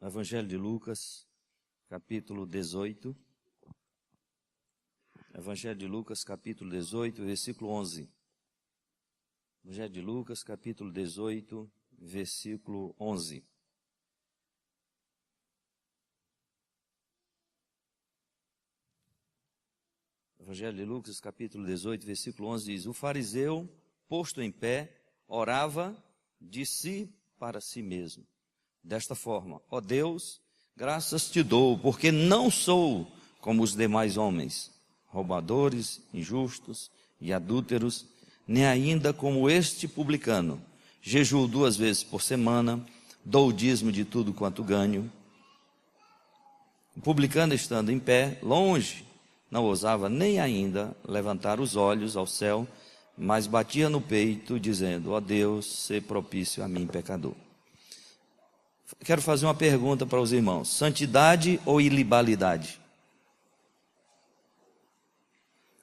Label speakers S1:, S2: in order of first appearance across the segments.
S1: Evangelho de Lucas, capítulo 18. Evangelho de Lucas, capítulo 18, versículo 11. Evangelho de Lucas, capítulo 18, versículo 11. Evangelho de Lucas, capítulo 18, versículo 11 diz: O fariseu, posto em pé, orava de si para si mesmo, desta forma: ó Deus, graças te dou, porque não sou como os demais homens, roubadores, injustos e adúlteros, nem ainda como este publicano. Jejuo 2 vezes por semana, dou o dízimo de tudo quanto ganho. O publicano, estando em pé, longe, não ousava nem ainda levantar os olhos ao céu, mas batia no peito, dizendo: ó Deus, sê propício a mim, pecador. Quero fazer uma pergunta para os irmãos: santidade ou ilibalidade?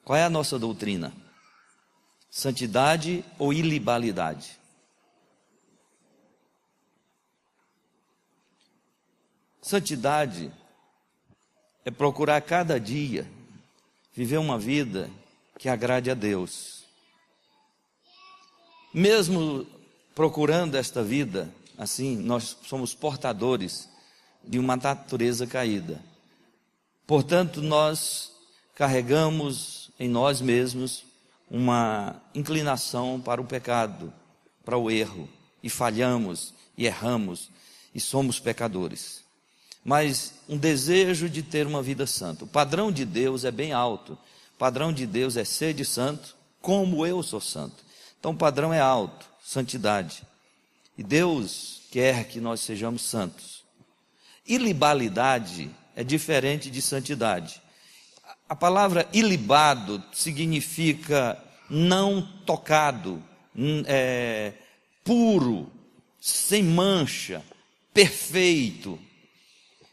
S1: Qual é a nossa doutrina? Santidade ou ilibalidade? Santidade é procurar cada dia viver uma vida que agrade a Deus. Mesmo procurando esta vida, assim, nós somos portadores de uma natureza caída. Portanto, nós carregamos em nós mesmos uma inclinação para o pecado, para o erro, e falhamos, e erramos, e somos pecadores. Mas um desejo de ter uma vida santa. O padrão de Deus é bem alto. O padrão de Deus é ser de santo, como eu sou santo. Então o padrão é alto, santidade. E Deus quer que nós sejamos santos. Ilibalidade é diferente de santidade. A palavra ilibado significa não tocado, puro, sem mancha, perfeito.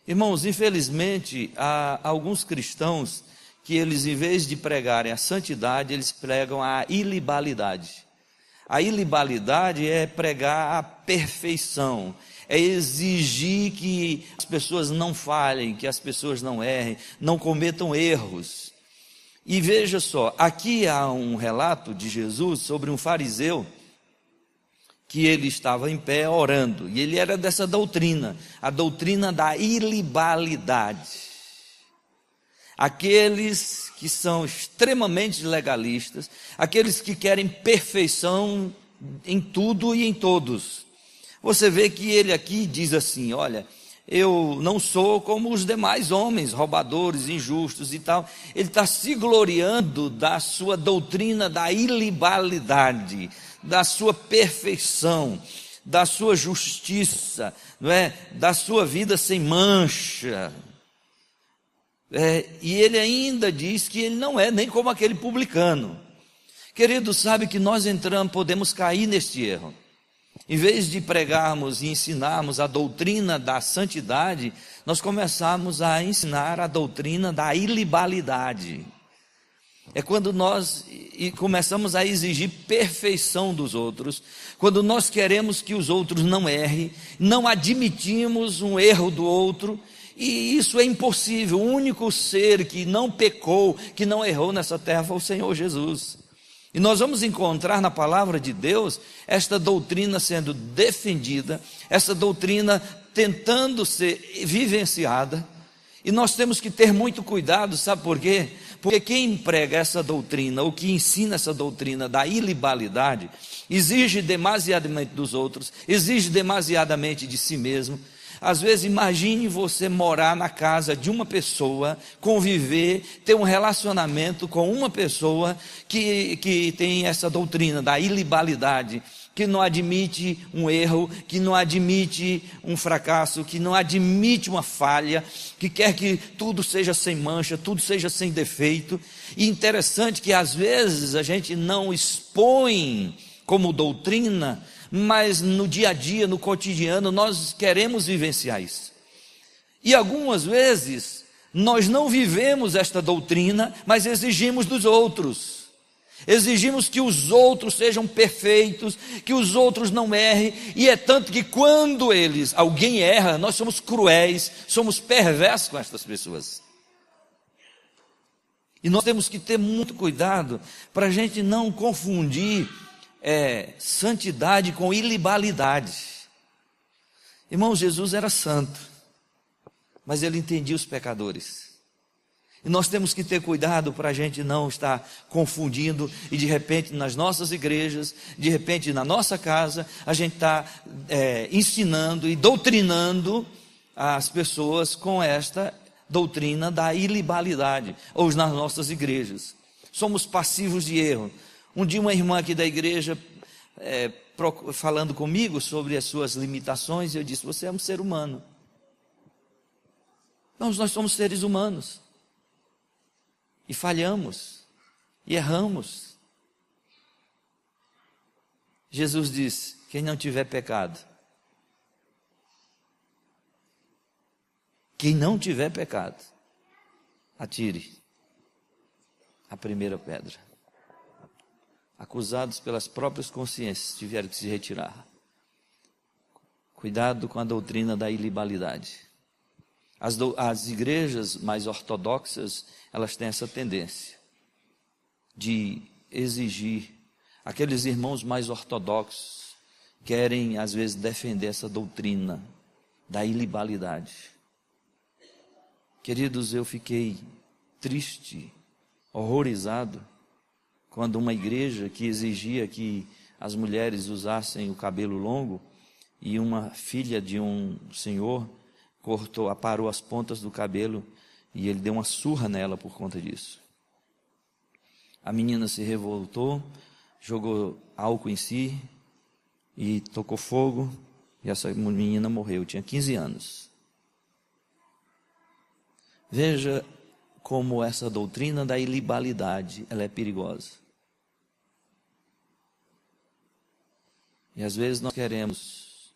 S1: Irmãos, infelizmente, há alguns cristãos que eles, em vez de pregarem a santidade, eles pregam a ilibalidade. A ilibalidade é pregar a perfeição, é exigir que as pessoas não falhem, que as pessoas não errem, não cometam erros. E veja só, aqui há um relato de Jesus sobre um fariseu, que ele estava em pé orando, e ele era dessa doutrina, a doutrina da ilibalidade. Aqueles que são extremamente legalistas, aqueles que querem perfeição em tudo e em todos. Você vê que ele aqui diz assim: olha, eu não sou como os demais homens, roubadores, injustos e tal. Ele está se gloriando da sua doutrina da ilibalidade, da sua perfeição, da sua justiça, não é? Da sua vida sem mancha. E ele ainda diz que ele não é nem como aquele publicano. Querido, sabe que nós podemos cair neste erro. Em vez de pregarmos e ensinarmos a doutrina da santidade, nós começamos a ensinar a doutrina da ilibalidade. É quando nós começamos a exigir perfeição dos outros, quando nós queremos que os outros não errem, não admitimos um erro do outro, e isso é impossível. O único ser que não pecou, que não errou nessa terra foi o Senhor Jesus. E nós vamos encontrar na palavra de Deus esta doutrina sendo defendida, essa doutrina tentando ser vivenciada, e nós temos que ter muito cuidado, sabe por quê? Porque quem prega essa doutrina, ou que ensina essa doutrina da ilibalidade, exige demasiadamente dos outros, exige demasiadamente de si mesmo. Às vezes, imagine você morar na casa de uma pessoa, conviver, ter um relacionamento com uma pessoa que tem essa doutrina da ilibalidade, que não admite um erro, que não admite um fracasso, que não admite uma falha, que quer que tudo seja sem mancha, tudo seja sem defeito. E interessante que às vezes a gente não expõe como doutrina, mas no dia a dia, no cotidiano, nós queremos vivenciar isso. E algumas vezes nós não vivemos esta doutrina, mas exigimos dos outros. Exigimos que os outros sejam perfeitos, que os outros não errem, e é tanto que quando alguém erra, nós somos cruéis, somos perversos com estas pessoas. E nós temos que ter muito cuidado para a gente não confundir santidade com ilibalidade. Irmão, Jesus era santo, mas ele entendia os pecadores. E nós temos que ter cuidado para a gente não estar confundindo e de repente nas nossas igrejas, de repente na nossa casa, a gente está ensinando e doutrinando as pessoas com esta doutrina da ilibalidade, ou nas nossas igrejas. Somos passivos de erro. Um dia uma irmã aqui da igreja, falando comigo sobre as suas limitações, eu disse: você é um ser humano. Nós somos seres humanos. E falhamos, e erramos. Jesus disse: quem não tiver pecado, atire a primeira pedra. Acusados pelas próprias consciências, tiveram que se retirar. Cuidado com a doutrina da ilibalidade. As igrejas mais ortodoxas, elas têm essa tendência de exigir. Aqueles irmãos mais ortodoxos querem, às vezes, defender essa doutrina da ilibalidade. Queridos, eu fiquei triste, horrorizado, quando uma igreja que exigia que as mulheres usassem o cabelo longo, e uma filha de um senhor aparou as pontas do cabelo, e ele deu uma surra nela por conta disso. A menina se revoltou, jogou álcool em si, e tocou fogo, e essa menina morreu, tinha 15 anos. Veja como essa doutrina da ilibalidade, ela é perigosa. E às vezes nós queremos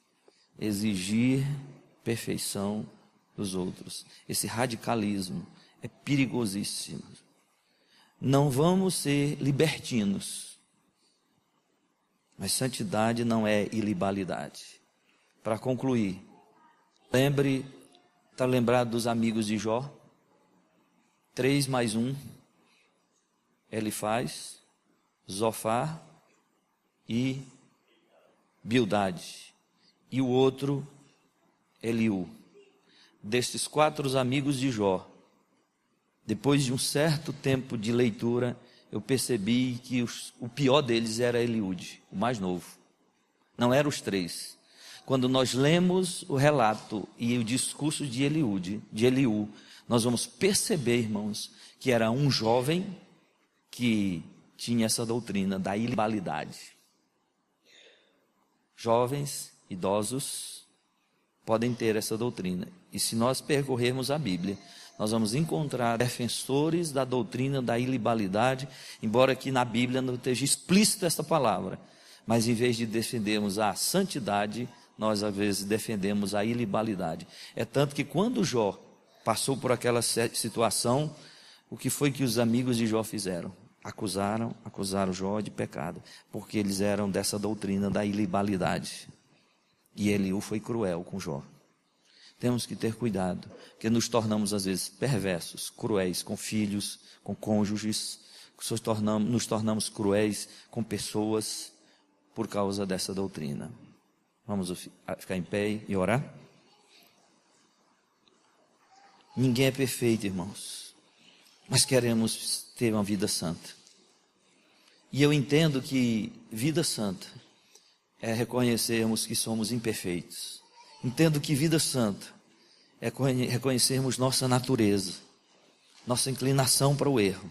S1: exigir perfeição dos outros. Esse radicalismo é perigosíssimo. Não vamos ser libertinos, mas santidade não é ilibalidade. Para concluir, está lembrado dos amigos de Jó? 3 mais 1, Elifaz, Zofar e Bildade, e o outro Eliú. Destes 4 amigos de Jó, depois de um certo tempo de leitura, eu percebi que o pior deles era Eliúde, o mais novo. Não eram os 3. Quando nós lemos o relato e o discurso de Eliú, nós vamos perceber, irmãos, que era um jovem que tinha essa doutrina da ilibalidade. Jovens, idosos, podem ter essa doutrina. E se nós percorrermos a Bíblia, nós vamos encontrar defensores da doutrina da ilibalidade, embora que na Bíblia não esteja explícita essa palavra. Mas em vez de defendermos a santidade, nós às vezes defendemos a ilibalidade. É tanto que quando Jó passou por aquela situação, o que foi que os amigos de Jó fizeram? Acusaram Jó de pecado, porque eles eram dessa doutrina da ilibalidade. E Eliú foi cruel com Jó. Temos que ter cuidado, porque nos tornamos às vezes perversos, cruéis com filhos, com cônjuges, nos tornamos cruéis com pessoas por causa dessa doutrina. Vamos ficar em pé e orar? Ninguém é perfeito, irmãos, mas queremos ter uma vida santa. E eu entendo que vida santa é reconhecermos que somos imperfeitos. Entendo que vida santa é reconhecermos nossa natureza, nossa inclinação para o erro.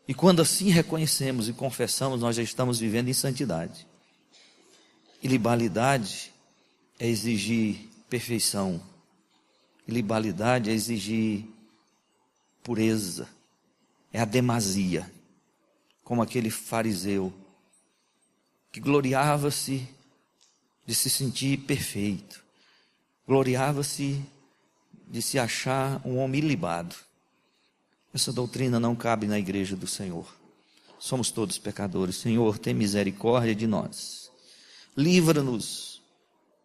S1: E quando assim reconhecemos e confessamos, nós já estamos vivendo em santidade. Ilibalidade é exigir perfeição. Ilibalidade é exigir pureza. É a demasia. Como aquele fariseu que gloriava-se de se sentir perfeito. Gloriava-se de se achar um homem ilibado. Essa doutrina não cabe na igreja do Senhor. Somos todos pecadores. Senhor, tem misericórdia de nós. Livra-nos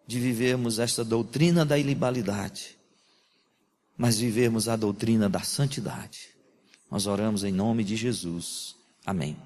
S1: de vivermos esta doutrina da ilibalidade, mas vivermos a doutrina da santidade. Nós oramos em nome de Jesus. Amém.